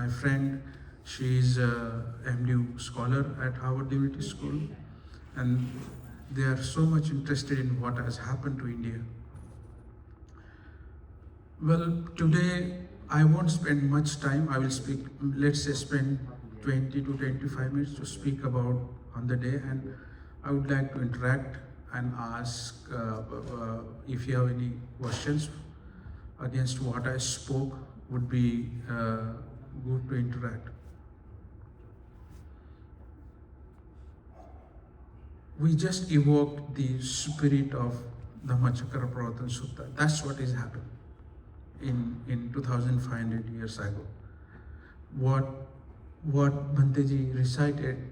my friend. She is a MD scholar at Harvard Divinity School, and they are so much interested in what has happened to India. Well, today I won't spend much time. I will speak, let's say spend 20 to 25 minutes to speak about on the day, and I would like to interact and ask if you have any questions against what I spoke. Would be good to interact. We just evoked the spirit of Dhammachakra pravartan sutta. That's what is happening in 2,500 years ago. What Bhanteji recited,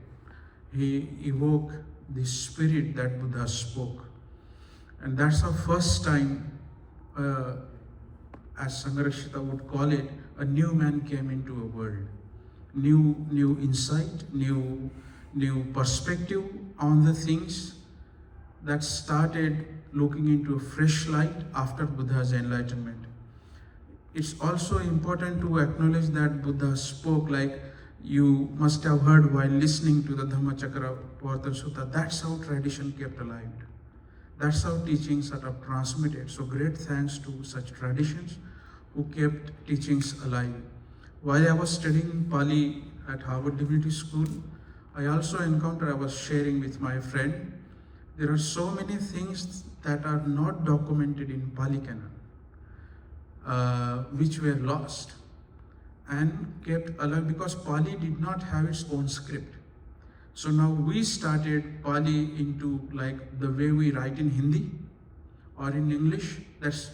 he evoked the spirit that Buddha spoke. And that's the first time, as Sangarashita would call it, a new man came into a world. New insight, new perspective on the things that started looking into a fresh light after Buddha's enlightenment. It's also important to acknowledge that Buddha spoke, like you must have heard while listening to the Dhammachakra Pravartan Sutta. That's how tradition kept alive. That's how teachings are transmitted. So great thanks to such traditions who kept teachings alive. While I was studying Pali at Harvard Divinity School, I also encountered, I was sharing with my friend, there are so many things that are not documented in Pali canon, which were lost and kept alive because Pali did not have its own script. So now we started Pali into like the way we write in Hindi or in English. That's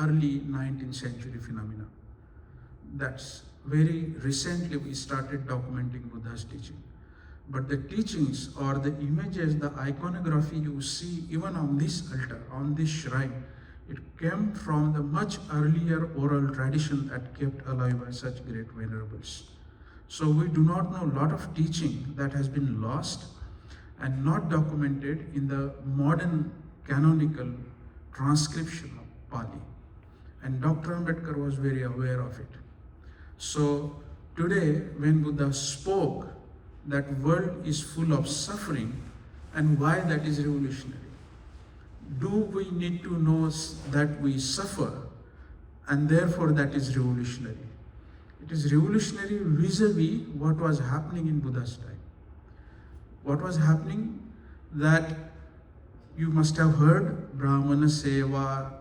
early 19th century phenomena. That's very recently we started documenting Buddha's teaching. But the teachings or the images, the iconography you see even on this altar, on this shrine, it came from the much earlier oral tradition that kept alive by such great venerables. So we do not know a lot of teaching that has been lost and not documented in the modern canonical transcription of Pali. And Dr. Ambedkar was very aware of it. So today, when Buddha spoke that world is full of suffering and why that is revolutionary, do we need to know that we suffer and therefore that is revolutionary? It is revolutionary vis-a-vis what was happening in Buddha's time. What was happening, that you must have heard Brahmana Seva,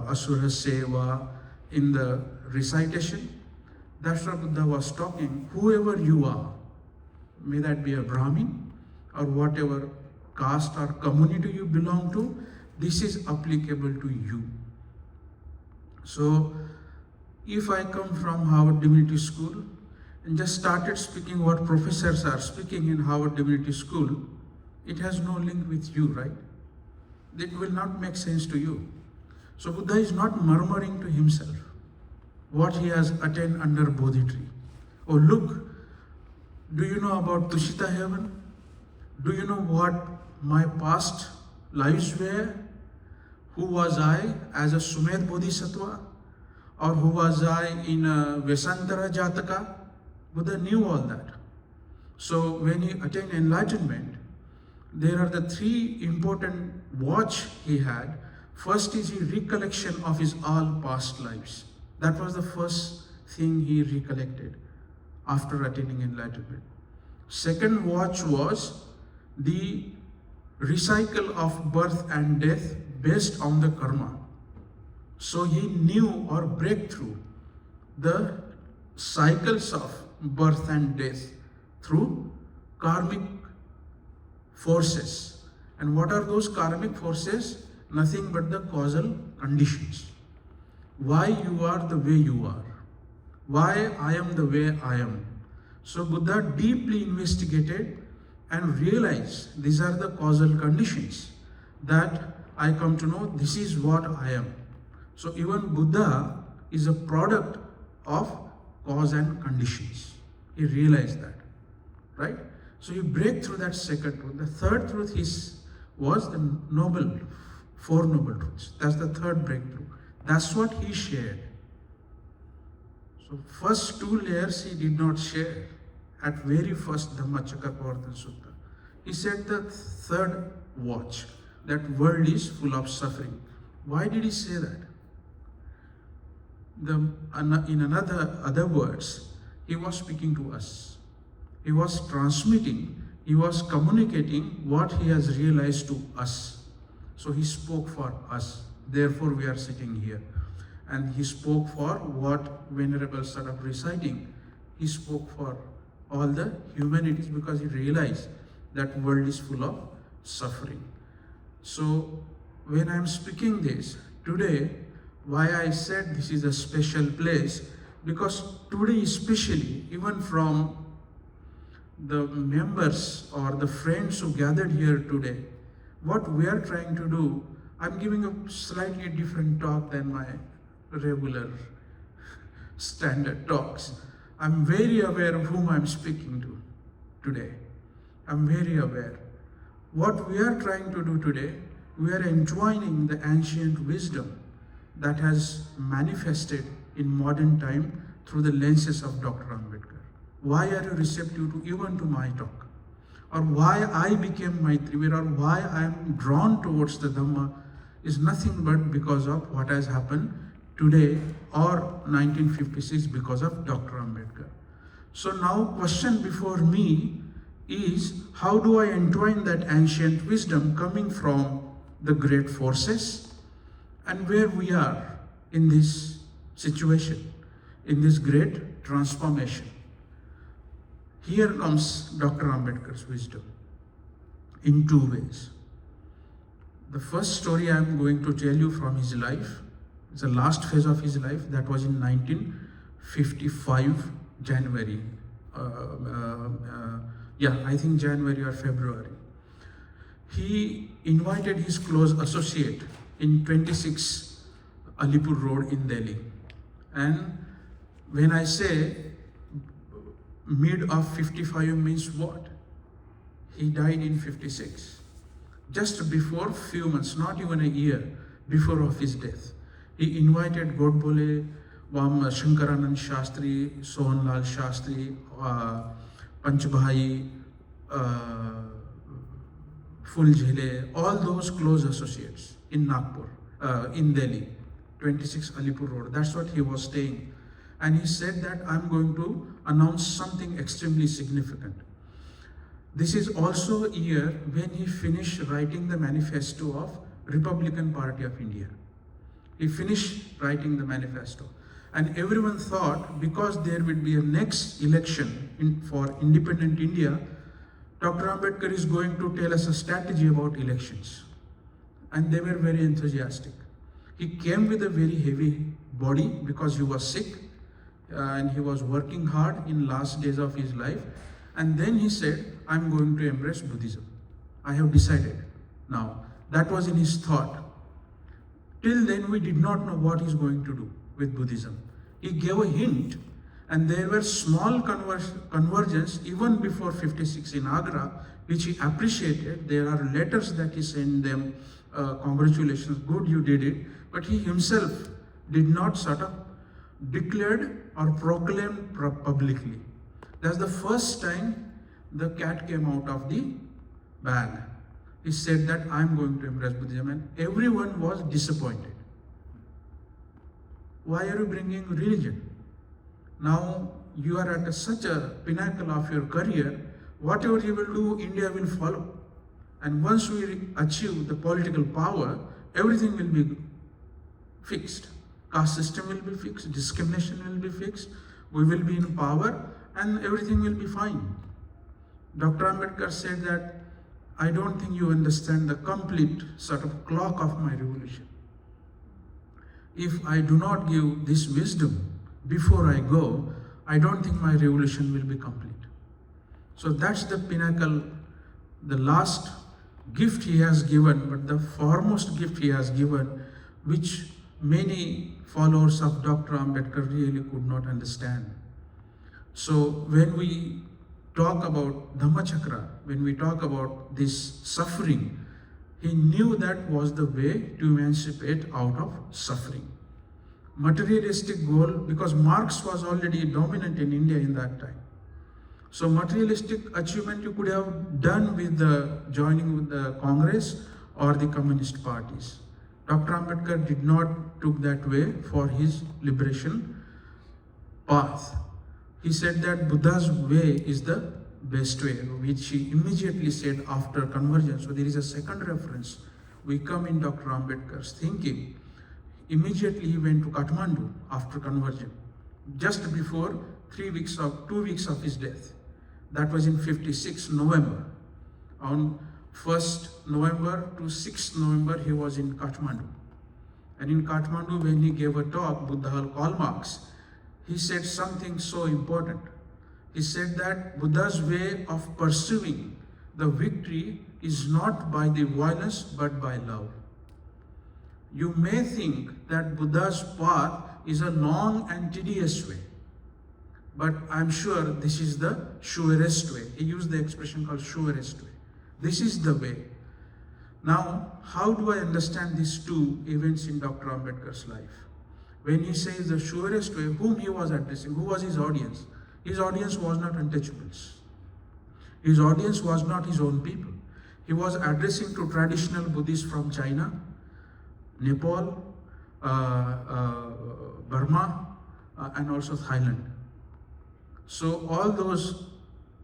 Asura Seva in the recitation. That's what Buddha was talking. Whoever you are, may that be a Brahmin or whatever caste or community you belong to, this is applicable to you. So if I come from Harvard Divinity School and just started speaking what professors are speaking in Harvard Divinity School, it has no link with you, right? It will not make sense to you. So Buddha is not murmuring to himself what he has attained under Bodhi tree. Oh look, do you know about Tushita heaven? Do you know what my past lives were? Who was I as a Sumed Bodhisattva? Or who was I in a Vesantara Jataka? Buddha knew all that. So when he attained enlightenment, there are the three important watch he had. First is the recollection of his all past lives. That was the first thing he recollected after attaining enlightenment. Second watch was the recycle of birth and death based on the karma. So he knew or break through the cycles of birth and death through karmic forces. And what are those karmic forces? Nothing but the causal conditions. Why you are the way you are. Why I am the way I am. So Buddha deeply investigated and realized these are the causal conditions that I come to know this is what I am. So even Buddha is a product of cause and conditions. He realized that, right? So you break through that second truth. The third truth was the Four Noble Truths. That's the third breakthrough. That's what he shared. So first two layers he did not share at very first Dhammachakra Pravartan Sutta. He said the third watch, that world is full of suffering. Why did he say that? In other words, he was speaking to us. He was transmitting, he was communicating what he has realized to us. So he spoke for us. Therefore we are sitting here. And he spoke for what Venerable started reciting. He spoke for all the humanities because he realized that world is full of suffering. So when I am speaking this today, why I said this is a special place, because today especially, even from the members or the friends who gathered here today, what we are trying to do, I'm giving a slightly different talk than my regular standard talks. I'm very aware of whom I'm speaking to today. I'm very aware. What we are trying to do today, we are entwining the ancient wisdom that has manifested in modern time through the lenses of Dr. Ambedkar. Why are you receptive to even to my talk? Or why I became Matriveer, or why I am drawn towards the Dhamma is nothing but because of what has happened today or 1956 because of Dr. Ambedkar. So now question before me is, how do I entwine that ancient wisdom coming from the great forces and where we are in this situation, in this great transformation? Here comes Dr. Ambedkar's wisdom in two ways. The first story I am going to tell you from his life, it's the last phase of his life, that was in 1955 January. I think January or February. He invited his close associate in 26 Alipur Road in Delhi. And when I say mid of 55 means what? He died in 56. Just before few months, not even a year before of his death. He invited Godbole, Shankaranand Shastri, Sohanlal Shastri, Panchbhai, Fulzhele, all those close associates in Nagpur, in Delhi, 26 Alipur Road. That's what he was staying. And he said that I'm going to announce something extremely significant. This is also a year when he finished writing the manifesto of Republican Party of India. He finished writing the manifesto. And everyone thought, because there will be a next election for independent India, Dr. Ambedkar is going to tell us a strategy about elections. And they were very enthusiastic. He came with a very heavy body because he was sick and he was working hard in last days of his life. And then he said, I'm going to embrace Buddhism. I have decided now. That was in his thought. Till then, we did not know what he's going to do with Buddhism. He gave a hint, and there were small convergence even before 56 in Agra, which he appreciated. There are letters that he sent them, congratulations, good you did it. But he himself did not sort of declared or proclaimed publicly. That's the first time the cat came out of the bag. He said that I'm going to embrace Buddhism, and everyone was disappointed. Why are you bringing religion? Now you are at such a pinnacle of your career, whatever you will do, India will follow. And once we achieve the political power, everything will be fixed. Caste system will be fixed, discrimination will be fixed, we will be in power, and everything will be fine. Dr. Ambedkar said that, I don't think you understand the complete sort of clock of my revolution. If I do not give this wisdom before I go, I don't think my revolution will be complete. So that's the pinnacle, the last gift he has given, but the foremost gift he has given, which many followers of Dr. Ambedkar really could not understand. So when we talk about Dhammachakra, when we talk about this suffering, he knew that was the way to emancipate out of suffering. materialistic goal, because Marx was already dominant in India in that time. So materialistic achievement you could have done with the joining with the Congress or the communist parties. Dr. Ambedkar did not took that way for his liberation path. He said that Buddha's way is the best way, which he immediately said after conversion. So there is a second reference. We come in Dr. Ambedkar's thinking. Immediately he went to Kathmandu after conversion, just before 2 weeks of his death. That was in 56 November. On 1st November to 6th November, he was in Kathmandu. And in Kathmandu, when he gave a talk, Buddha Karl Marx, he said something so important. He said that Buddha's way of pursuing the victory is not by the violence, but by love. You may think that Buddha's path is a long and tedious way, but I'm sure this is the surest way. He used the expression called surest way. This is the way. Now, how do I understand these two events in Dr. Ambedkar's life? When he says the surest way, whom he was addressing, who was his audience? His audience was not untouchables. His audience was not his own people. He was addressing to traditional Buddhists from China, Nepal, Burma, and also Thailand. So all those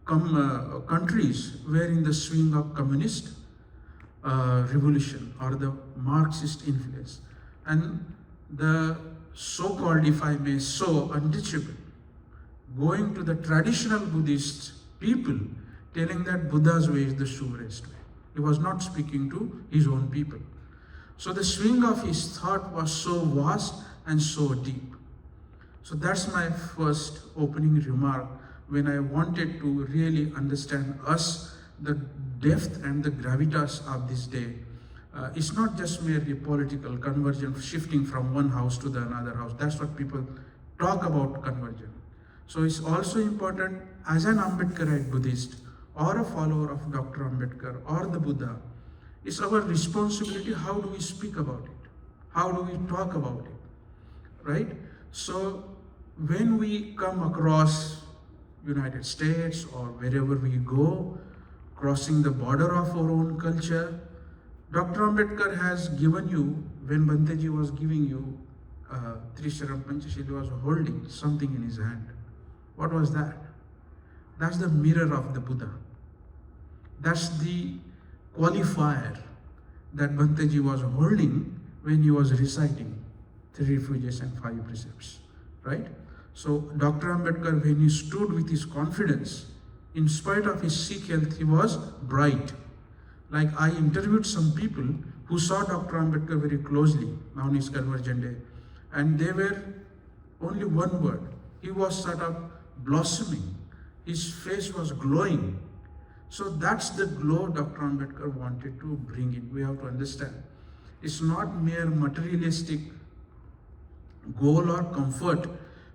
countries were in the swing of communist revolution or the Marxist influence. And the so-called, if I may so, untouchable, going to the traditional Buddhist people, telling that Buddha's way is the surest way. He was not speaking to his own people. So the swing of his thought was so vast and so deep. So that's my first opening remark when I wanted to really understand us, the depth and the gravitas of this day. It's not just merely political conversion, shifting from one house to the another house. That's what people talk about conversion. So it's also important as an Ambedkarite Buddhist or a follower of Dr. Ambedkar or the Buddha, it's our responsibility. How do we speak about it? How do we talk about it? Right? So when we come across United States or wherever we go, crossing the border of our own culture, Dr. Ambedkar has given you, when Banteji was giving you Trisharam Panchashila, was holding something in his hand. What was that? That's the mirror of the Buddha. That's the qualifier that Banteji was holding when he was reciting 3 refuges and 5 precepts, right? So Dr. Ambedkar, when he stood with his confidence, in spite of his sick health, he was bright. Like I interviewed some people who saw Dr. Ambedkar very closely on his conversion day, and they were only one word. He was sort of blossoming. His face was glowing. So that's the glow Dr. Ambedkar wanted to bring in. We have to understand. It's not mere materialistic goal or comfort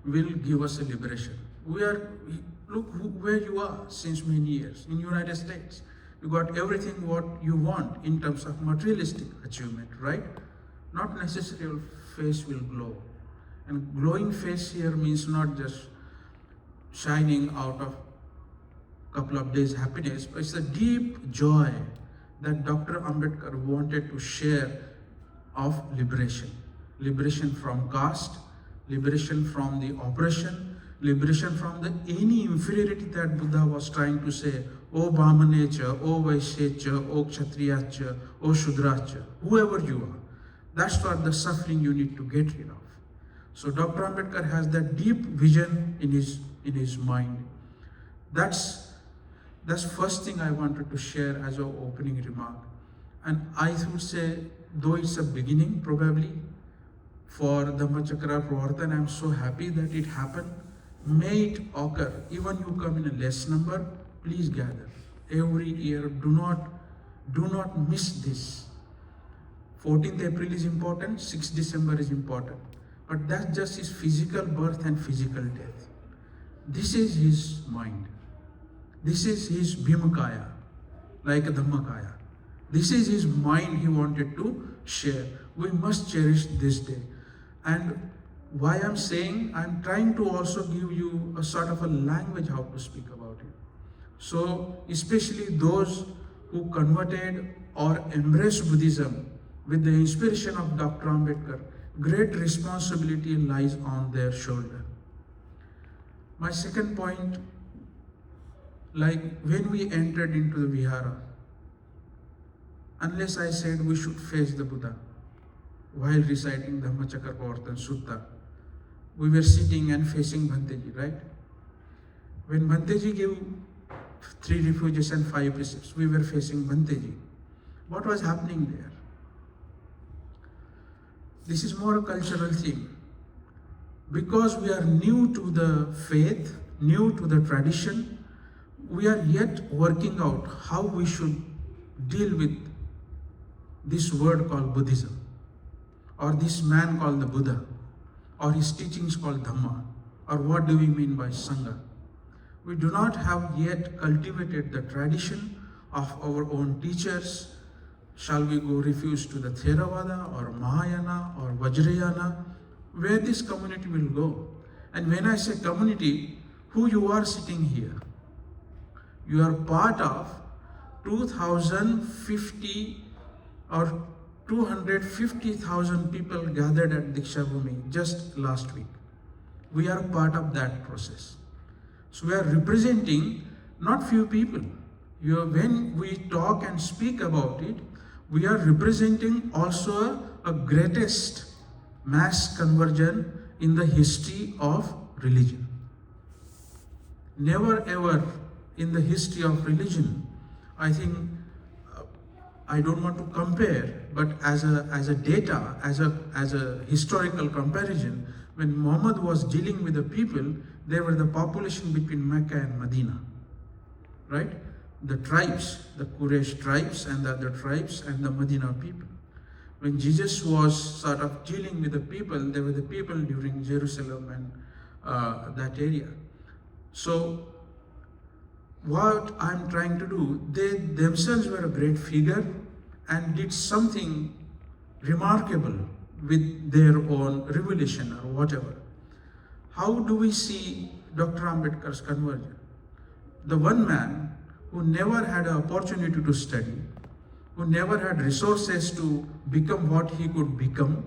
will give us a liberation. Look where you are since many years in United States. You got everything what you want in terms of materialistic achievement, right? Not necessarily your face will glow. And glowing face here means not just shining out of couple of days happiness, but it's a deep joy that Dr. Ambedkar wanted to share of liberation. Liberation from caste, liberation from the oppression, liberation from the any inferiority that Buddha was trying to say, O Brahmanecha, O Vaishyecha, O Kshatriyacha, O Shudracha, whoever you are. That's what the suffering you need to get rid of. So Dr. Ambedkar has that deep vision in his mind. That's first thing I wanted to share as an opening remark. And I would say, though it's a beginning probably for Dhammachakra pravartan, I'm so happy that it happened. May it occur. Even you come in a less number, please gather. Every year, do not miss this. 14th April is important, 6th December is important. But that's just his physical birth and physical death. This is his mind. This is his Bhimakaya, like a Dhammachakra. This is his mind he wanted to share. We must cherish this day. And why I'm saying, I'm trying to also give you a sort of a language how to speak about it. So especially those who converted or embraced Buddhism with the inspiration of Dr. Ambedkar, great responsibility lies on their shoulder. My second point, like when we entered into the Vihara, unless I said we should face the Buddha while reciting Dhammachakra Pravartan Sutta, we were sitting and facing Bhanteji, right? When Bhanteji gave 3 refuges and 5 precepts, we were facing Bhanteji. What was happening there? This is more a cultural thing. Because we are new to the faith, new to the tradition, we are yet working out how we should deal with this word called Buddhism, or this man called the Buddha, or his teachings called Dhamma, or what do we mean by Sangha. We do not have yet cultivated the tradition of our own teachers. Shall we go refuse to the Theravada or Mahayana or Vajrayana? Where this community will go? And when I say community, who you are sitting here? You are part of 2050 or 250,000 people gathered at Diksha Bhumi just last week. We are part of that process. So we are representing not few people. When we talk and speak about it, we are representing also a greatest mass conversion in the history of religion. Never ever in the history of religion, I think, I don't want to compare, but as a data, as a historical comparison, when Muhammad was dealing with the people, there were the population between Mecca and Medina, right? The tribes, the Quraysh tribes and the other tribes and the Medina people. When Jesus was sort of dealing with the people, there were the people during Jerusalem and that area. So what I'm trying to do, they themselves were a great figure and did something remarkable with their own revelation or whatever. How do we see Dr. Ambedkar's conversion? The one man who never had an opportunity to study, who never had resources to become what he could become,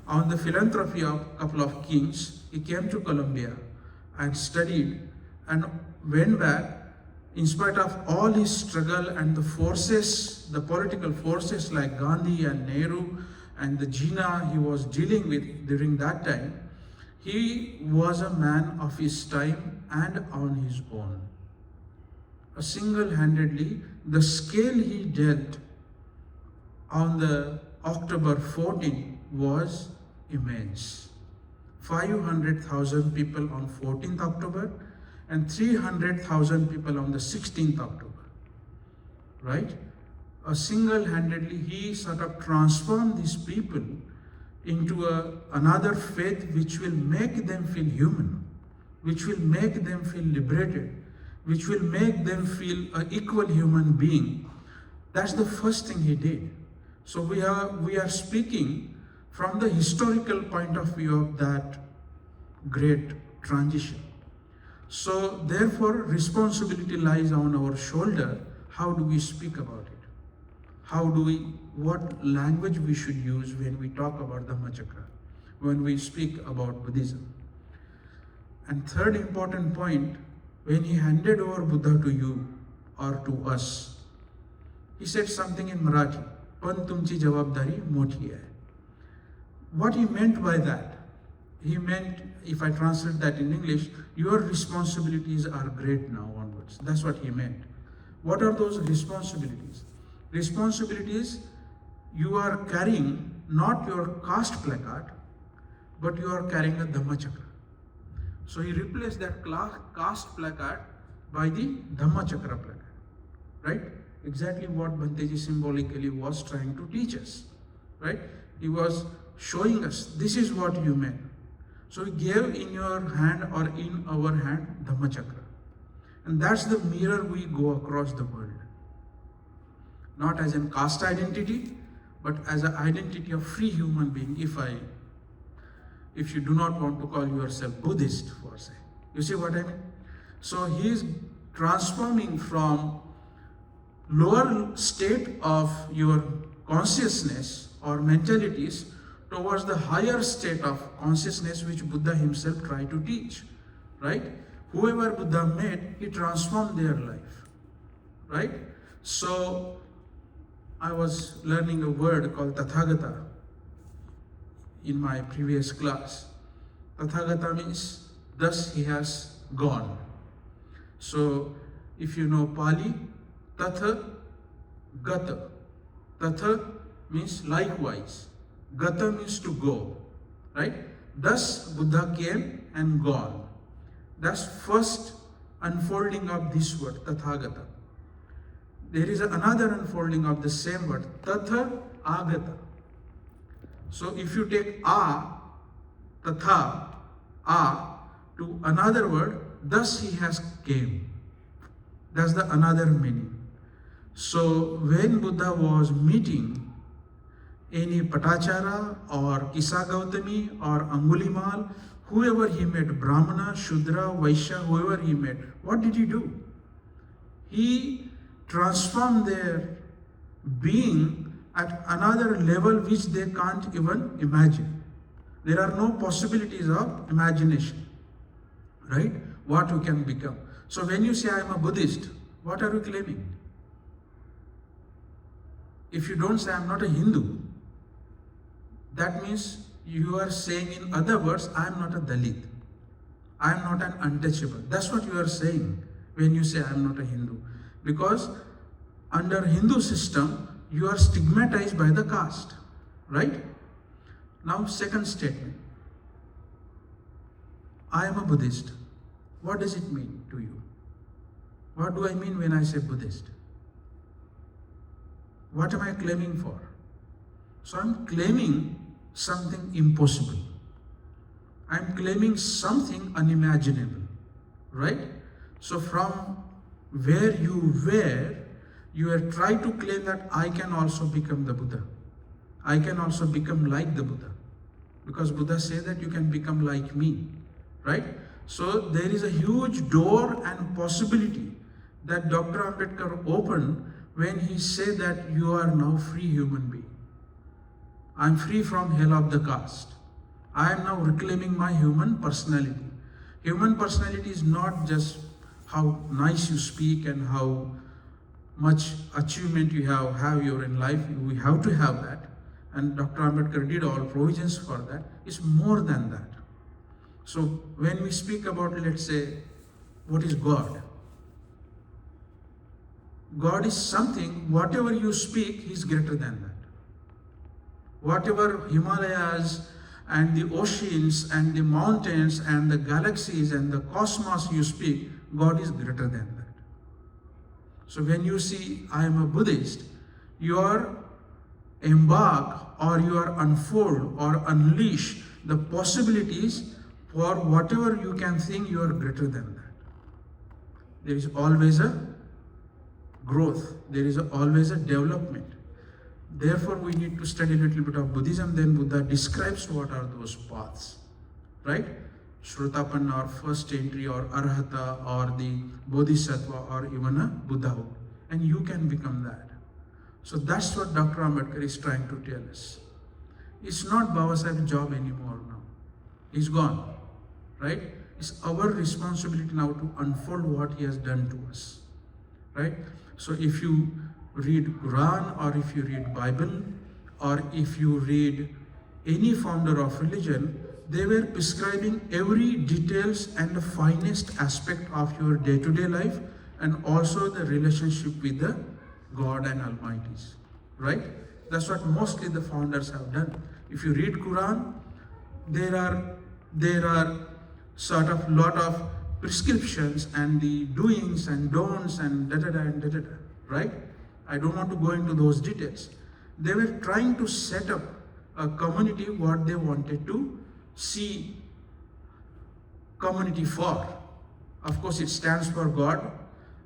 on the philanthropy of a couple of kings, he came to Colombia and studied and went back in spite of all his struggle and the forces, the political forces like Gandhi and Nehru and the Jinnah he was dealing with during that time. He was a man of his time and on his own. Single-handedly, the scale he dealt on the October 14 was immense. 500,000 people on 14th October and 300,000 people on the 16th October, right? Single-handedly, he sort of transformed these people into another faith which will make them feel human, which will make them feel liberated, which will make them feel an equal human being. That's the first thing he did. So we are speaking from the historical point of view of that great transition. So therefore, responsibility lies on our shoulder. How do we speak about it? What language we should use when we talk about Dhammachakra, when we speak about Buddhism? And third important point, when he handed over Buddha to you or to us, he said something in Marathi, "Pan tumchi jawabdari moti hai." What he meant by that? He meant, if I translate that in English, your responsibilities are great now onwards. That's what he meant. What are those responsibilities? Responsibilities, you are carrying not your caste placard, but you are carrying a Dhammachakra. So he replaced that caste placard by the Dhammachakra placard, right? Exactly what Bhanteji symbolically was trying to teach us, right? He was showing us, this is what you meant. So he gave in your hand or in our hand Dhammachakra. And that's the mirror we go across the world. Not as a caste identity, but as an identity of free human being. if you do not want to call yourself Buddhist per se. You see what I mean? So he is transforming from lower state of your consciousness or mentalities towards the higher state of consciousness which Buddha himself tried to teach, right? Whoever Buddha met, he transformed their life, right? So I was learning a word called Tathagata in my previous class. Tathagata means thus he has gone. So if you know Pali, Tatha, Gata. Tatha means likewise. Gata means to go, right? Thus Buddha came and gone. That's first unfolding of this word, Tathagata. There is another unfolding of the same word, Tatha Agata. So if you take A, Tatha, A, to another word, thus he has came. That's the another meaning. So when Buddha was meeting any Patachara or Kisa Gautami or Angulimal, whoever he met, Brahmana, Shudra, Vaishya, whoever he met, what did he do? He transformed their being at another level which they can't even imagine. There are no possibilities of imagination, right? What you can become. So when you say I am a Buddhist, what are you claiming? If you don't say I am not a Hindu, that means you are saying, in other words, I am not a Dalit. I am not an untouchable. That's what you are saying when you say I am not a Hindu. Because under Hindu system, you are stigmatized by the caste, right? Now, second statement. I am a Buddhist. What does it mean to you? What do I mean when I say Buddhist? What am I claiming for? So I'm claiming something impossible. I'm claiming something unimaginable, right? So from where you were, you are trying to claim that I can also become the Buddha. I can also become like the Buddha. Because Buddha says that you can become like me, right? So there is a huge door and possibility that Dr. Ambedkar opened when he said that you are now free human being. I am free from hell of the caste. I am now reclaiming my human personality. Human personality is not just how nice you speak and how much achievement you have in life. We have to have that. And Dr. Ambedkar did all provisions for that. It's more than that. So when we speak about, let's say, what is God? God is something, whatever you speak, He is greater than that. Whatever Himalayas and the oceans and the mountains and the galaxies and the cosmos you speak, God is greater than that. So when you see, I am a Buddhist, you are embark or you are unfold or unleash the possibilities for whatever you can think you are greater than that. There is always a growth. There is always a development. Therefore, we need to study a little bit of Buddhism. Then Buddha describes what are those paths, right? Shrotapanna or first entry or Arhata or the Bodhisattva or even a Buddhahood. And you can become that. So that's what Dr. Ambedkar is trying to tell us. It's not Baba Sahib's job anymore now. He's gone, right? It's our responsibility now to unfold what he has done to us, right? So if you read Quran or if you read Bible or if you read any founder of religion, they were prescribing every details and the finest aspect of your day-to-day life and also the relationship with the God and Almighties, right? That's what mostly the founders have done. If you read Quran, there are sort of lot of prescriptions and the doings and don'ts and da-da-da and da-da-da, right? I don't want to go into those details. They were trying to set up a community what they wanted to see community for. Of course, it stands for God.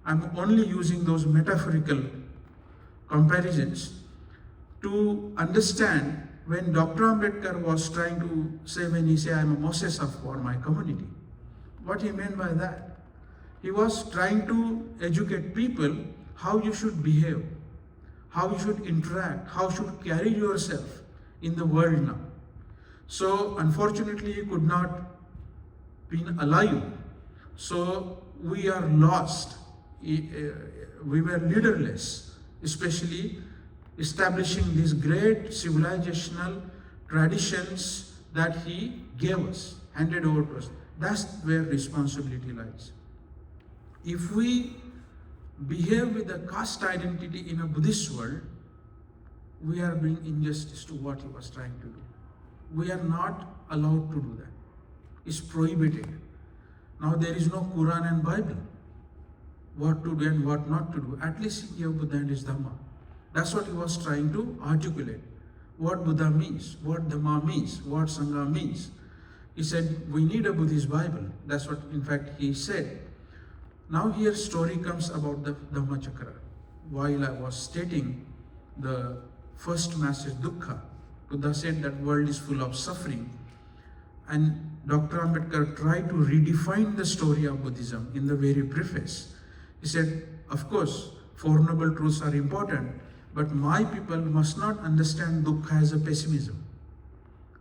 I'm only using those metaphorical comparisons to understand when Dr. Ambedkar was trying to say, when he said, I am a Moses for my community, what he meant by that? He was trying to educate people how you should behave, how you should interact, how you should carry yourself in the world now. So unfortunately he could not be alive. So we are lost. We were leaderless, especially establishing these great civilizational traditions that he gave us, handed over to us. That's where responsibility lies. If we behave with a caste identity in a Buddhist world, we are doing injustice to what he was trying to do. We are not allowed to do that. It's prohibited. Now there is no Quran and Bible. What to do and what not to do. At least he gave Buddha and his Dhamma. That's what he was trying to articulate. What Buddha means, what Dhamma means, what Sangha means. He said, we need a Buddhist Bible. That's what, in fact, he said. Now here story comes about the Dhammachakra. While I was stating the first message, dukkha, Buddha said that world is full of suffering. And Dr. Ambedkar tried to redefine the story of Buddhism in the very preface. He said, of course, Four Noble Truths are important, but my people must not understand dukkha as a pessimism.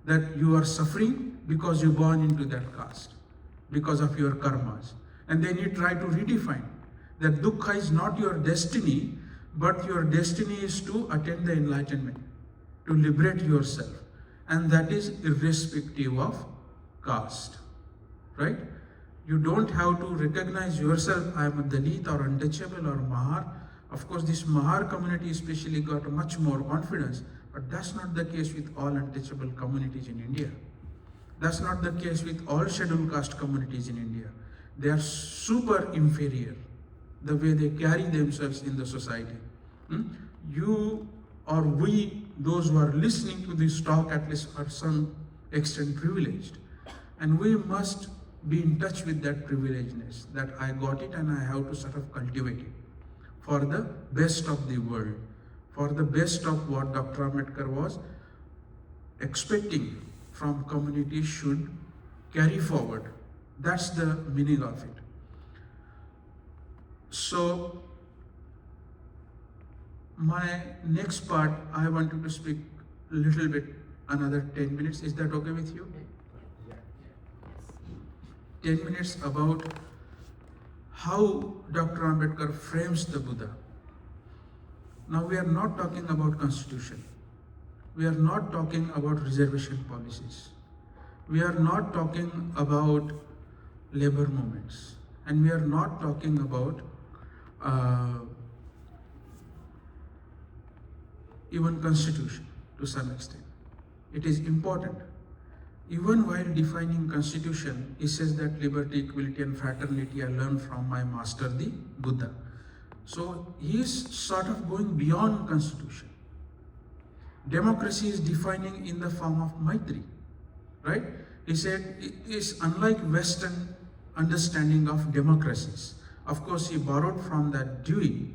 That you are suffering because you born into that caste, because of your karmas. And then he tried to redefine that dukkha is not your destiny, but your destiny is to attain the enlightenment, to liberate yourself. And that is irrespective of caste, right? You don't have to recognize yourself, I am a Dalit or untouchable or Mahar. Of course, this Mahar community especially got much more confidence, but that's not the case with all untouchable communities in India. That's not the case with all scheduled caste communities in India. They are super inferior, the way they carry themselves in the society. You or we, those who are listening to this talk, at least are some extent privileged. And we must be in touch with that privilegedness, that I got it and I have to sort of cultivate it for the best of the world, for the best of what Dr. Ambedkar was expecting from community should carry forward. That's the meaning of it. So, my next part, I wanted to speak a little bit, another 10 minutes. Is that okay with you? 10 minutes about how Dr. Ambedkar frames the Buddha. Now we are not talking about constitution. We are not talking about reservation policies. We are not talking about labor movements. And we are not talking about even constitution to some extent. It is important. Even while defining constitution, he says that liberty, equality and fraternity I learned from my master, the Buddha. So he is sort of going beyond constitution. Democracy is defining in the form of Maitri, right? He said it is unlike Western understanding of democracies. Of course, he borrowed from that Dewey,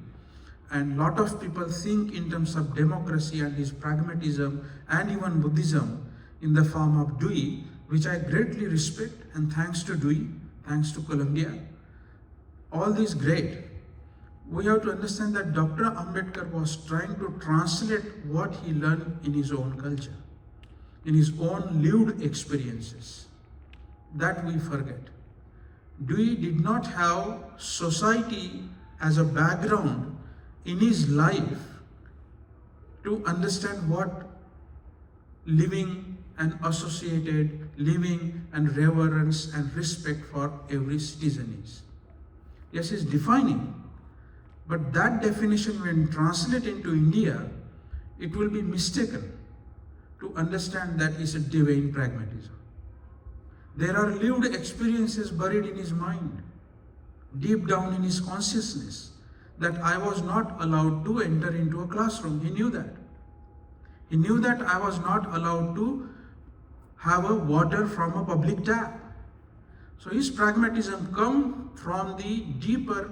and lot of people think in terms of democracy and his pragmatism and even Buddhism in the form of Dewey, which I greatly respect, and thanks to Dewey, thanks to Columbia, all this great. We have to understand that Dr. Ambedkar was trying to translate what he learned in his own culture, in his own lived experiences. That we forget. Dewey did not have society as a background in his life to understand what living and associated living and reverence and respect for every citizen is. Yes, he's defining, but that definition when translated into India, it will be mistaken to understand that is a divine pragmatism. There are lived experiences buried in his mind, deep down in his consciousness, that I was not allowed to enter into a classroom. He knew that. He knew that I was not allowed to have a water from a public tap. So his pragmatism comes from the deeper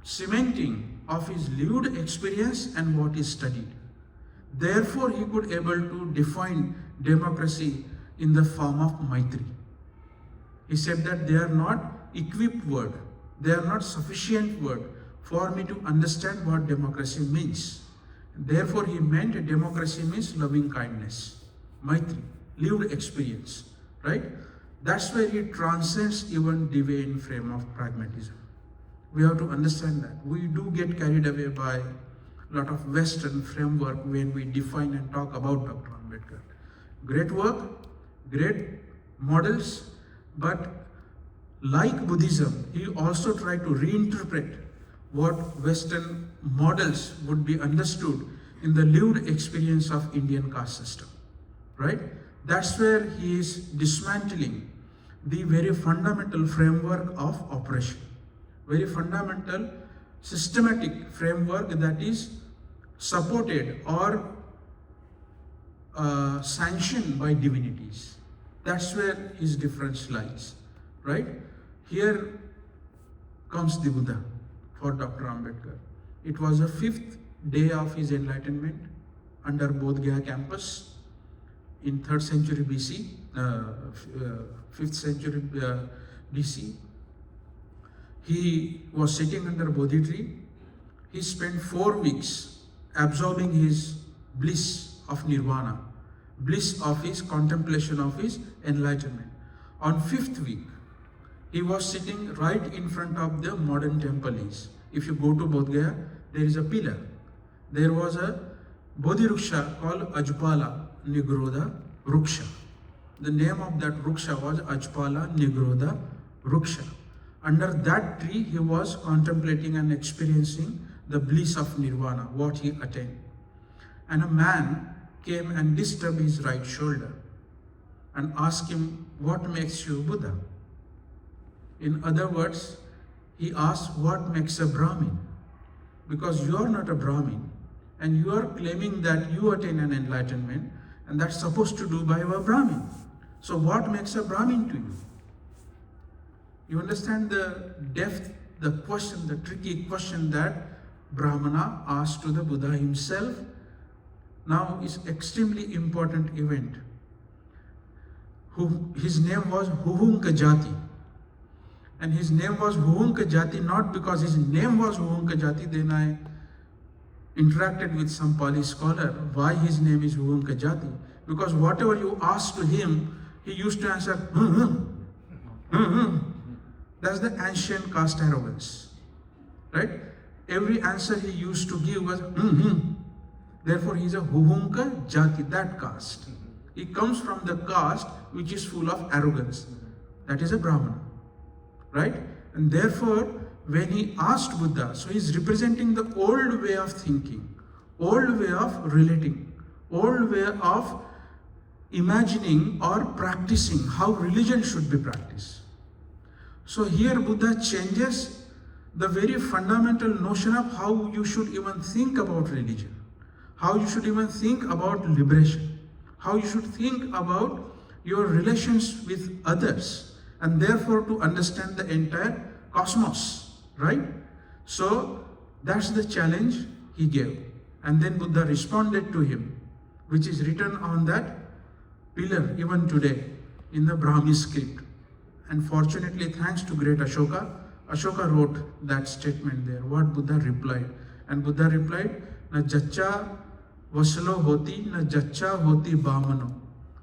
cementing of his lived experience and what is studied. Therefore, he could able to define democracy in the form of Maitri. He said that they are not equipped word, they are not sufficient word for me to understand what democracy means. Therefore, he meant democracy means loving kindness, Maitri, lived experience, right? That's where he transcends even divine frame of pragmatism. We have to understand that. We do get carried away by a lot of Western framework when we define and talk about Dr. Ambedkar. Great work, great models, but like Buddhism, he also tried to reinterpret what Western models would be understood in the lived experience of Indian caste system, right? That's where he is dismantling the very fundamental framework of oppression, very fundamental systematic framework that is supported or sanctioned by divinities. That's where his difference lies, right? Here comes the Buddha for Dr. Ambedkar. It was the 5th day of his enlightenment under Bodh Gaya campus in 3rd century BC, 5th century BC. He was sitting under Bodhi tree. He spent 4 weeks absorbing his bliss of nirvana, bliss of his contemplation of his enlightenment. On 5th week, he was sitting right in front of the modern temple is. If you go to Bodh Gaya, there is a pillar. There was a Bodhi Ruksha called Ajpala Nigrodha Ruksha. The name of that Ruksha was Ajpala Nigrodha Ruksha. Under that tree, he was contemplating and experiencing the bliss of nirvana, what he attained. And a man came and disturbed his right shoulder and asked him, what makes you Buddha? In other words, he asked, what makes a Brahmin? Because you are not a Brahmin and you are claiming that you attain an enlightenment, and that's supposed to do by a Brahmin. So what makes a Brahmin to you? You understand the depth, the question, the tricky question that Brahmana asked to the Buddha himself. Now is extremely important event. His name was Huhunka Jati. And his name was Huhunka Jati not because his name was Huhunka Jati. Then I interacted with some Pali scholar why his name is Huhunka Jati. Because whatever you asked to him, he used to answer, That's the ancient caste arrogance, right? Every answer he used to give was, Therefore, he is a Huhunka Jati, that caste. He comes from the caste which is full of arrogance. That is a Brahmana, right? And therefore, when he asked Buddha, so he is representing the old way of thinking, old way of relating, old way of imagining or practicing how religion should be practiced. So here Buddha changes the very fundamental notion of how you should even think about religion, how you should even think about liberation, how you should think about your relations with others, and therefore to understand the entire cosmos, right? So that's the challenge he gave. And then Buddha responded to him, which is written on that pillar even today in the Brahmi script. And fortunately, thanks to great Ashoka, Ashoka wrote that statement there, what Buddha replied. And Buddha replied, Na jacha vaslo hoti, na jacha hoti bhamano.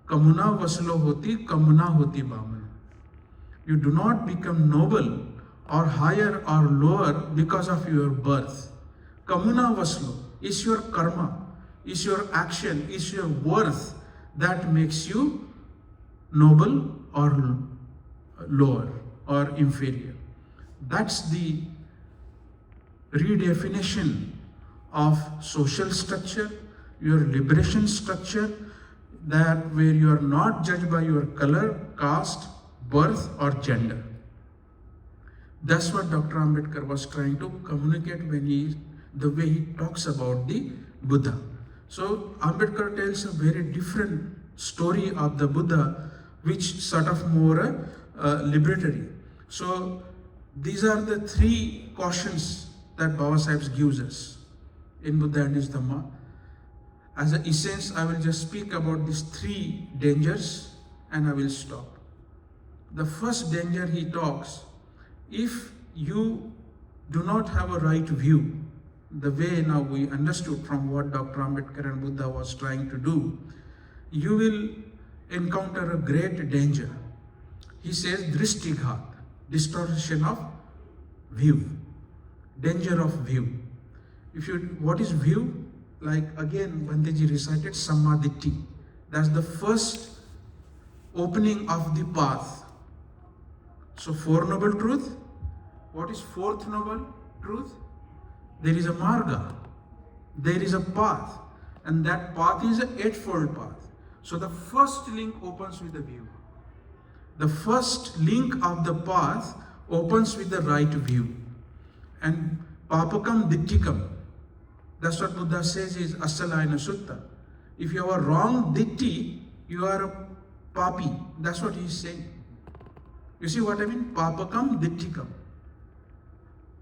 Kamuna vaslo hoti, kamuna hoti bhamano. You do not become noble or higher or lower because of your birth. Kamuna vaslo is your karma, is your action, is your worth that makes you noble or lower or inferior. That's the redefinition of social structure, your liberation structure, that where you are not judged by your color, caste, birth or gender. That's what Dr. Ambedkar was trying to communicate when the way he talks about the Buddha. So Ambedkar tells a very different story of the Buddha, which sort of more liberatory. So these are the 3 cautions that Baba Sahib gives us in Buddha and his Dhamma. As an essence, I will just speak about these 3 dangers and I will stop. The first danger he talks, if you do not have a right view, the way now we understood from what Dr. Ambedkar and Buddha was trying to do, you will encounter a great danger. He says drishtighat, distortion of view, danger of view. What is view? Like again, Banteji recited Sammaditthi. That's the first opening of the path. So 4 noble truth. What is 4th noble truth? There is a marga. There is a path. And that path is an 8-fold path. So the first link opens with the view. The first link of the path opens with the right view. And papakam ditthikam. That's what Buddha says is asalayana sutta. If you have a wrong ditti, you are a papi. That's what he is saying. You see what I mean? Papakam ditthikam.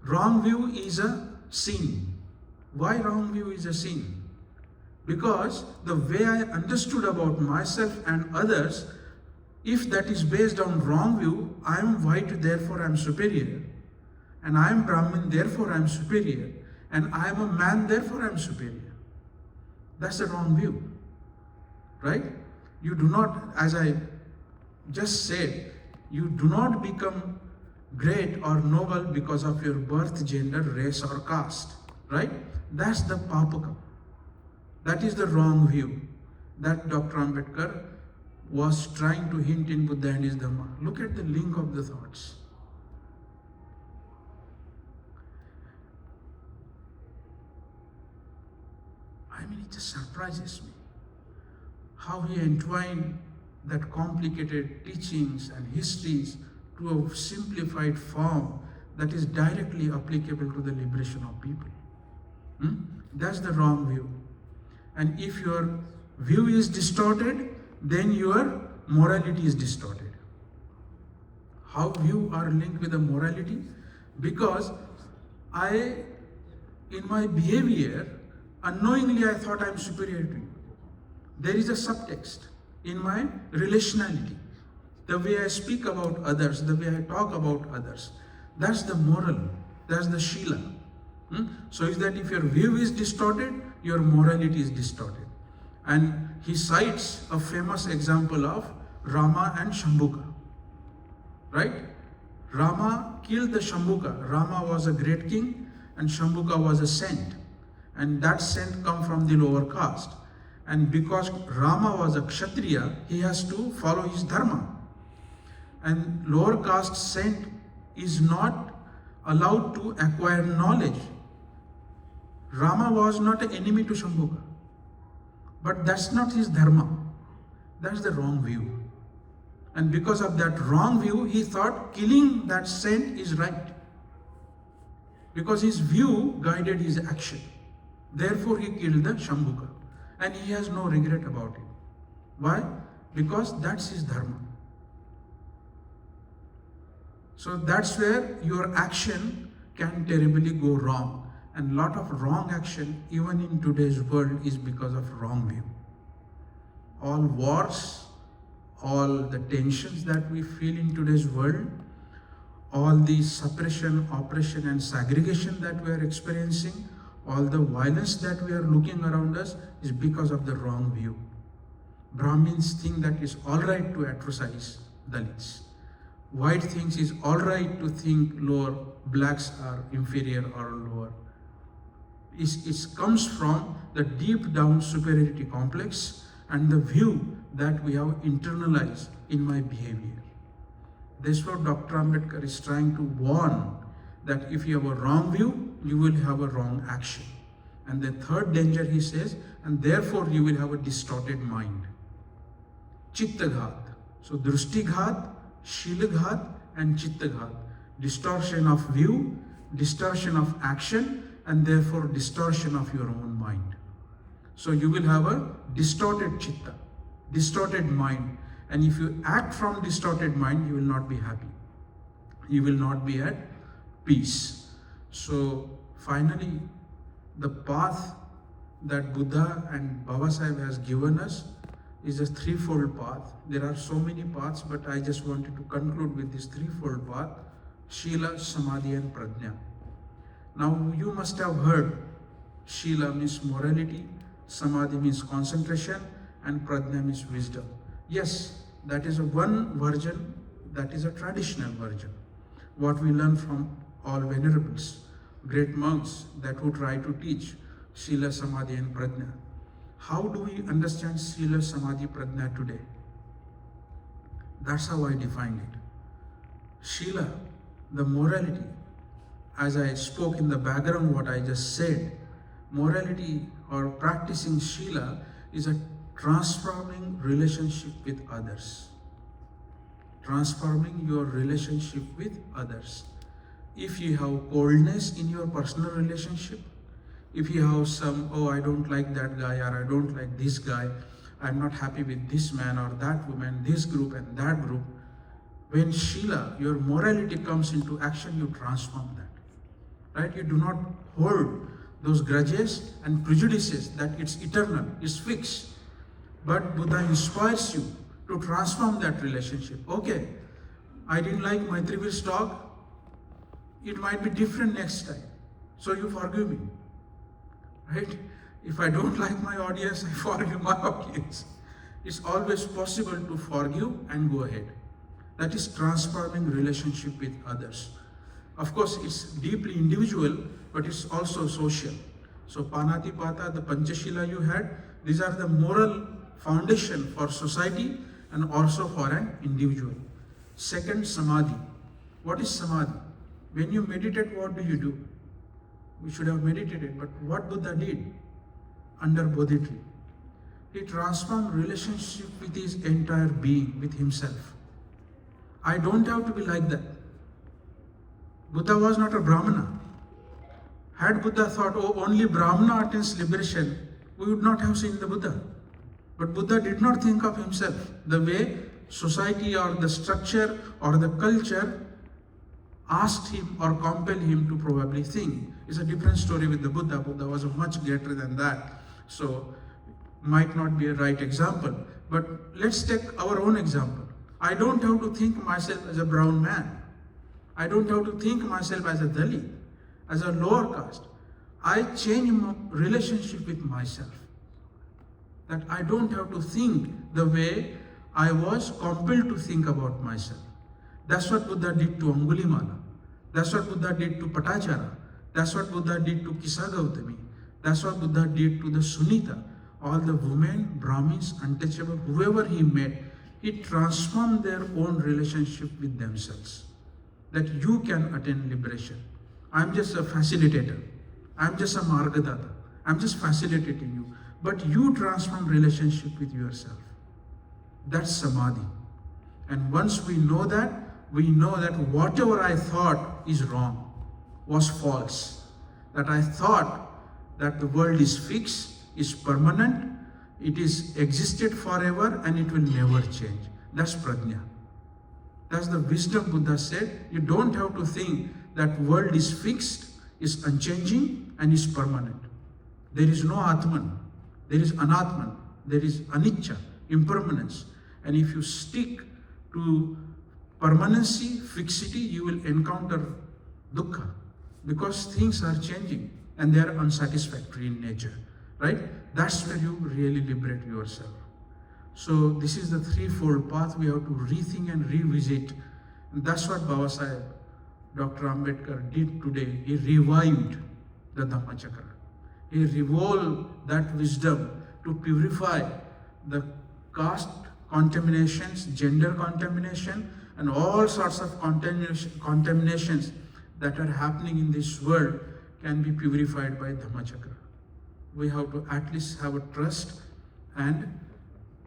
Wrong view is a sin. Why wrong view is a sin? Because the way I understood about myself and others, if that is based on wrong view, I am white, therefore I am superior. And I am Brahmin, therefore I am superior. And I am a man, therefore I am superior. That's the wrong view. Right? You do not, as I just said, you do not become great or noble because of your birth, gender, race or caste. Right? That's the papakam. That is the wrong view that Dr. Ambedkar was trying to hint in Buddha and his Dhamma. Look at the link of the thoughts. I mean, it just surprises me how he entwined that complicated teachings and histories to a simplified form that is directly applicable to the liberation of people. That's the wrong view. And if your view is distorted, then your morality is distorted. How view are linked with the morality? Because in my behavior, unknowingly I thought I am superior to you. There is a subtext in my relationality. The way I speak about others, the way I talk about others. That's the moral, that's the Shila. So is that if your view is distorted, your morality is distorted. And he cites a famous example of Rama and Shambhuka. Right? Rama killed the Shambhuka. Rama was a great king and Shambhuka was a saint. And that saint come from the lower caste. And because Rama was a Kshatriya, he has to follow his dharma. And lower caste saint is not allowed to acquire knowledge. Rama was not an enemy to Shambhuka. But that's not his dharma. That's the wrong view. And because of that wrong view, he thought killing that saint is right. Because his view guided his action. Therefore, he killed the Shambhuka. And he has no regret about it. Why? Because that's his dharma. So that's where your action can terribly go wrong. And a lot of wrong action, even in today's world, is because of wrong view. All wars, all the tensions that we feel in today's world, all the suppression, oppression and segregation that we are experiencing, all the violence that we are looking around us is because of the wrong view. Brahmins think that it's alright to atrocize Dalits. White thinks it's alright to think lower, blacks are inferior or lower. It comes from the deep down superiority complex and the view that we have internalized in my behavior. That's what Dr. Ambedkar is trying to warn, that if you have a wrong view, you will have a wrong action. And the third danger, he says, and therefore you will have a distorted mind. Chittaghat. So drishtighat, shilaghat and chittaghat. Distortion of view, distortion of action, and therefore distortion of your own mind. So you will have a distorted chitta, distorted mind. And if you act from distorted mind, you will not be happy. You will not be at peace. So finally, the path that Buddha and Baba Sahib has given us is a threefold path. There are so many paths, but I just wanted to conclude with this threefold path: Shila, Samadhi and Prajna. Now you must have heard Shila means morality, Samadhi means concentration, and Prajna means wisdom. Yes, that is a one version, that is a traditional version. What we learn from all venerables, great monks that who try to teach Shila, Samadhi and Prajna. How do we understand Shila, Samadhi, Prajna today? That's how I defined it. Shila, the morality, as I spoke in the background what I just said, morality or practicing Shila is a transforming relationship with others. Transforming your relationship with others. If you have coldness in your personal relationship, if you have some, oh, I don't like that guy, or I don't like this guy, I'm not happy with this man or that woman, this group and that group, when Shila, your morality comes into action, you transform that. Right? You do not hold those grudges and prejudices that it's eternal, it's fixed. But Buddha inspires you to transform that relationship. Okay, I didn't like Matriveer's talk. It might be different next time. So you forgive me. Right? If I don't like my audience, I forgive my audience. It's always possible to forgive and go ahead. That is transforming relationship with others. Of course, it's deeply individual, but it's also social. So Panatipata, the Panchashila you had, these are the moral foundation for society and also for an individual. Second, Samadhi. What is Samadhi? When you meditate, what do? We should have meditated, but what Buddha did under Bodhi tree? He transformed relationship with his entire being, with himself. I don't have to be like that. Buddha was not a Brahmana. Had Buddha thought, oh, only Brahmana attains liberation, we would not have seen the Buddha. But Buddha did not think of himself the way society or the structure or the culture asked him or compelled him to probably think. It's a different story with the Buddha. Buddha was much greater than that. So, might not be a right example. But let's take our own example. I don't have to think myself as a brown man. I don't have to think myself as a Dalit, as a lower caste. I change my relationship with myself. That I don't have to think the way I was compelled to think about myself. That's what Buddha did to Angulimala. That's what Buddha did to Patachara. That's what Buddha did to Kisa Gautami. That's what Buddha did to the Sunita. All the women, Brahmins, untouchable, whoever he met, he transformed their own relationship with themselves. That you can attain liberation. I'm just a facilitator. I'm just a Margadata. I'm just facilitating you. But you transform relationship with yourself. That's Samadhi. And once we know that whatever I thought is wrong, was false. That I thought that the world is fixed, is permanent, it is existed forever and it will never change. That's Prajna. That's the wisdom Buddha said. You don't have to think that world is fixed, is unchanging and is permanent. There is no Atman. There is Anatman. There is Anicca, impermanence. And if you stick to permanency, fixity, you will encounter dukkha. Because things are changing and they are unsatisfactory in nature. Right? That's where you really liberate yourself. So this is the threefold path we have to rethink and revisit. And that's what Baba Sahib, Dr. Ambedkar did today. He revived the Dhammachakra. He revolved that wisdom to purify the caste contaminations, gender contamination, and all sorts of contaminations that are happening in this world can be purified by Dhammachakra. We have to at least have a trust and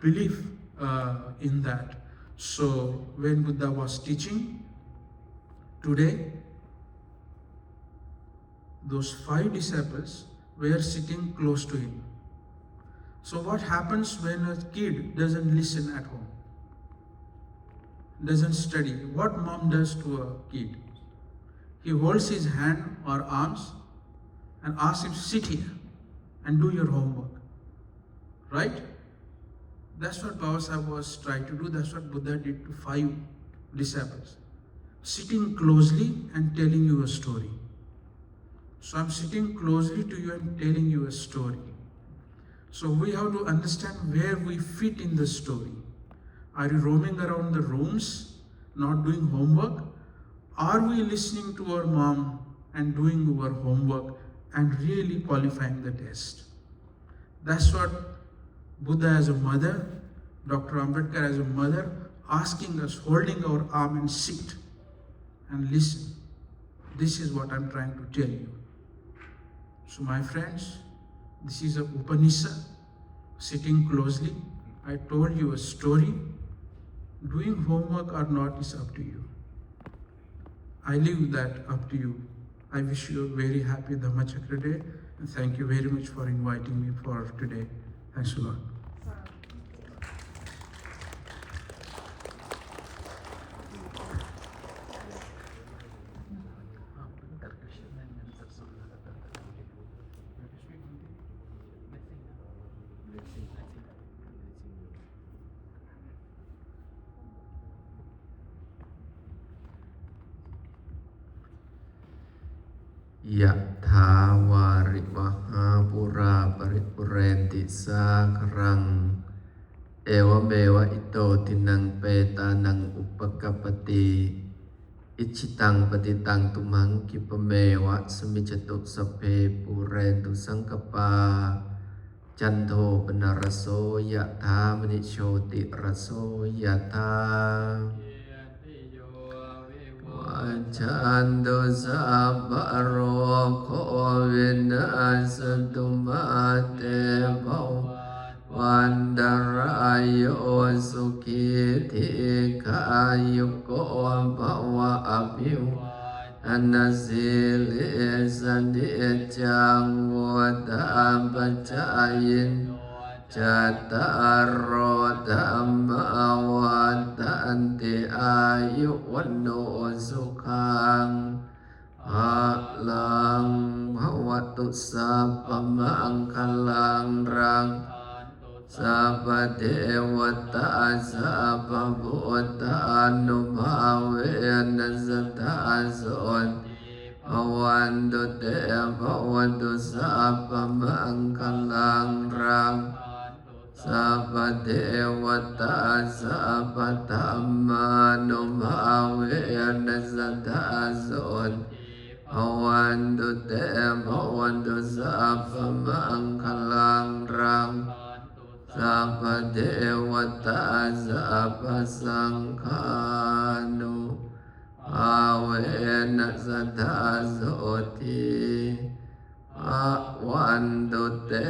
belief in that. So when Buddha was teaching today, those 5 disciples were sitting close to him. So what happens when a kid doesn't listen at home? Doesn't study? What mom does to a kid? He holds his hand or arms and asks him, sit here. and do your homework. Right? That's what Baba Sahib was trying to do. That's what Buddha did to 5 disciples. Sitting closely and telling you a story. So I'm sitting closely to you and telling you a story. So we have to understand where we fit in the story. Are you roaming around the rooms, not doing homework? Are we listening to our mom and doing our homework and really qualifying the test? That's what Buddha as a mother, Dr. Ambedkar as a mother, asking us, holding our arm and sit and listen. This is what I'm trying to tell you. So my friends, this is a Upanishad, sitting closely. I told you a story. Doing homework or not is up to you. I leave that up to you. I wish you a very happy Dhammachakra day, and thank you very much for inviting me for today. Thanks a lot. Yat thā varivaha pura paripurenti sākarang Evameva ito tinang petanang upakapati Ichitang patitang tumang kipameva samichatuk sape purentu sangkapa Janto panaraso yatha manichoti raso yatha Chanto sabaro ko vinasantu mate vandarayo sukiti kayuko bhawa abhiyo anasili sandicang vodhampacayin Cattaro dhamma vadanti ayu wano sukhang Alang bhavatu sappamangkalang rang Sabba devata sabba buddha anubhavena satthason Bhavantu te bhavantu sappamangkalang rang Sabba devata sabba dhammanubhavena satthason Bhavantu te bhavantu sappamangkalang rang Sabba devata sabba sangkhanu Bhavena satthassoti Bhavantu te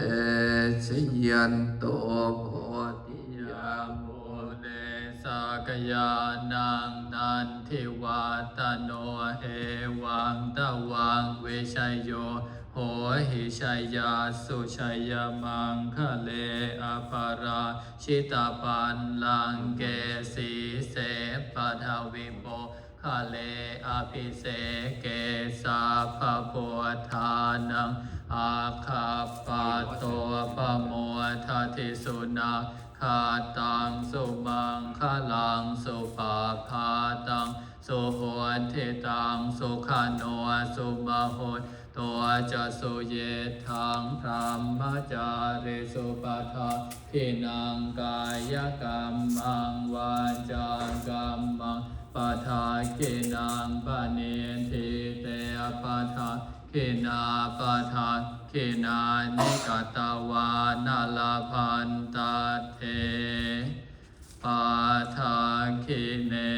chayanto bodhiyamune Sakayanang nanti vatano hewang tawang vishayo Ho hi shaya su shaya mangkale apara Shitapan langke si se padhavipo Kale apise ke sapapothanang Akhapato pamothati sunak Khatang sumangkhalang supaphatang Suhotitang sukhano sumahot Toa ca su ye thang brahmacari supatha Kinang kaya kammang vaja kammang Patha kinang paninti te patha Kina patha kina nikatawa nalapanta te Patha kine